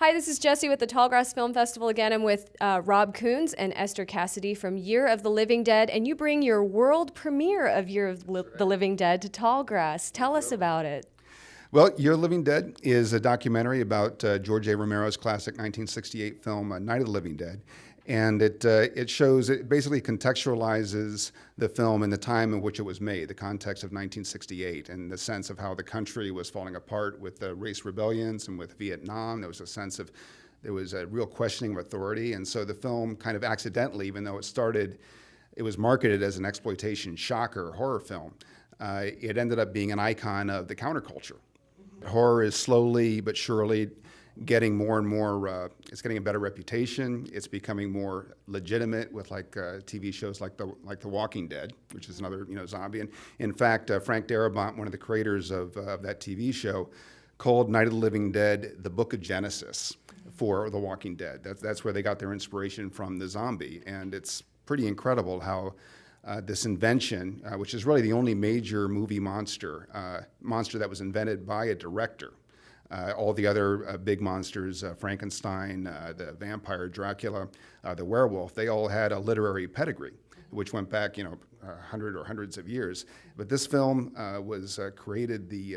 Hi, this is Jessie with the Tallgrass Film Festival again. I'm with Rob Kuhns and Esther Cassidy from Year of the Living Dead, and you bring your world premiere of Year of the Living Dead to Tallgrass. Tell us about it. Well, Year of the Living Dead is a documentary about George A. Romero's classic 1968 film, Night of the Living Dead. And it basically contextualizes the film in the time in which it was made, the context of 1968, and the sense of how the country was falling apart with the race rebellions and with Vietnam. There was a real questioning of authority. And so the film kind of accidentally, even though it was marketed as an exploitation shocker horror film, it ended up being an icon of the counterculture. Horror is slowly but surely getting more and more, it's getting a better reputation. It's becoming more legitimate with TV shows like The Walking Dead, which is another zombie. And in fact, Frank Darabont, one of the creators of that TV show, called Night of the Living Dead the Book of Genesis for The Walking Dead. That's where they got their inspiration from the zombie. And it's pretty incredible how this invention, which is really the only major movie monster that was invented by a director. All the other big monsters, Frankenstein, the vampire, Dracula, the werewolf, they all had a literary pedigree, which went back, 100 or hundreds of years. But this film created the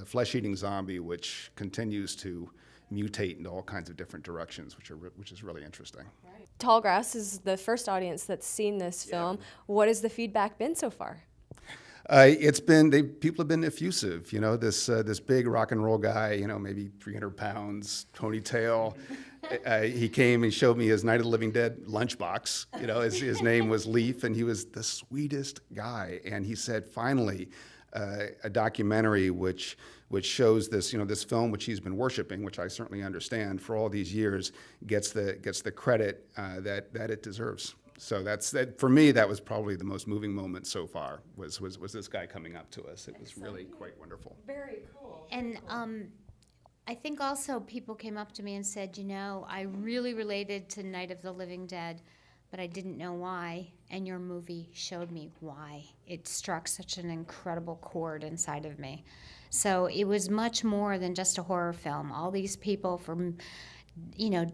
flesh-eating zombie, which continues to mutate into all kinds of different directions, which is really interesting. Right. Tallgrass is the first audience that's seen this film. What has the feedback been so far? People have been effusive. This big rock and roll guy, maybe 300 pounds, ponytail. He came and showed me his Night of the Living Dead lunchbox. His name was Leaf, and he was the sweetest guy. And he said, finally, a documentary which shows this, this film which he's been worshiping, which I certainly understand for all these years, gets the credit that it deserves. So for me, that was probably the most moving moment so far, was this guy coming up to us. It was really quite wonderful. Very cool. And I think also people came up to me and said, I really related to Night of the Living Dead, but I didn't know why, and your movie showed me why. It struck such an incredible chord inside of me. So it was much more than just a horror film. All these people from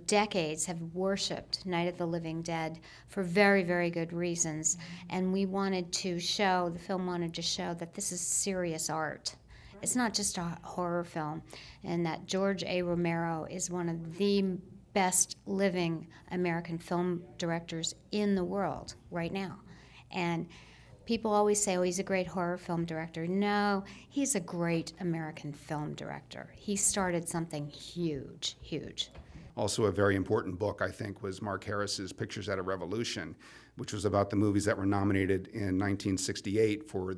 decades have worshipped Night of the Living Dead for very, very good reasons. And the film wanted to show that this is serious art. It's not just a horror film. And that George A. Romero is one of the best living American film directors in the world right now. And people always say, oh, he's a great horror film director. No, he's a great American film director. He started something huge, huge. Also a very important book, I think, was Mark Harris's Pictures at a Revolution, which was about the movies that were nominated in 1968 for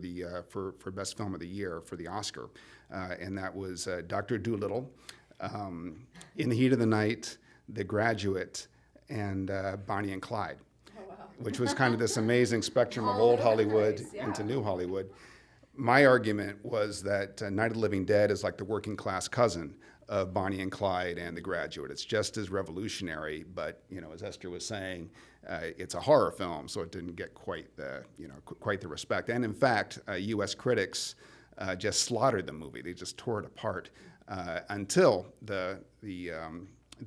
Best Film of the Year for the Oscar. And that was Dr. Dolittle, In the Heat of the Night, The Graduate, and Bonnie and Clyde, which was kind of this amazing spectrum of old Hollywood into new Hollywood. My argument was that Night of the Living Dead is like the working class cousin of Bonnie and Clyde and The Graduate. It's just as revolutionary, but as Esther was saying, it's a horror film, so it didn't get quite the respect. And in fact, U.S. critics just slaughtered the movie. They just tore it apart until the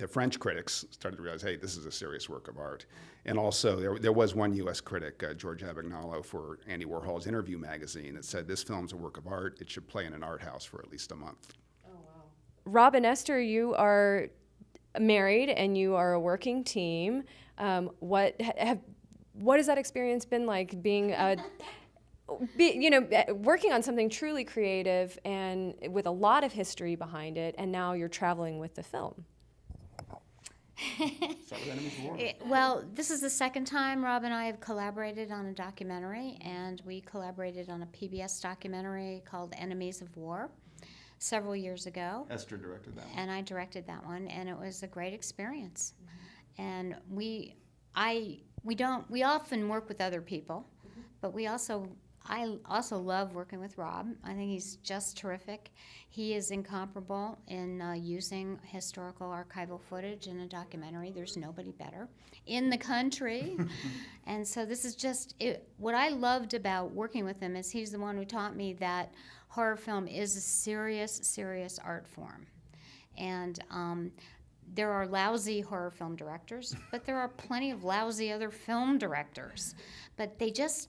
French critics started to realize, hey, this is a serious work of art. And also, there was one U.S. critic, George Abagnale, for Andy Warhol's Interview magazine, that said this film's a work of art. It should play in an art house for at least a month. Rob and Esther, you are married and you are a working team. What has that experience been like, being working on something truly creative and with a lot of history behind it, and now you're traveling with the film? Well, this is the second time Rob and I have collaborated on a documentary, and we collaborated on a PBS documentary called Enemies of War several years ago. Esther directed that one. And I directed that one, and it was a great experience. Mm-hmm. And we often work with other people, but I also love working with Rob. I think he's just terrific. He is incomparable in using historical archival footage in a documentary. There's nobody better in the country. And so this is just it. What I loved about working with him is he's the one who taught me that horror film is a serious, serious art form. And there are lousy horror film directors, but there are plenty of lousy other film directors. But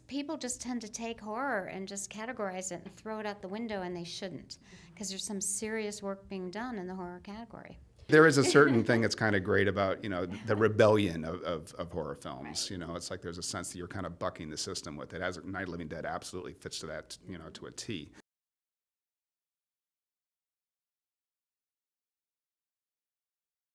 people just tend to take horror and just categorize it and throw it out the window, and they shouldn't, because there's some serious work being done in the horror category. There is a certain thing that's kind of great about, the rebellion of horror films. Right. It's like there's a sense that you're kind of bucking the system with it. As Night of the Living Dead absolutely fits to that, to a T.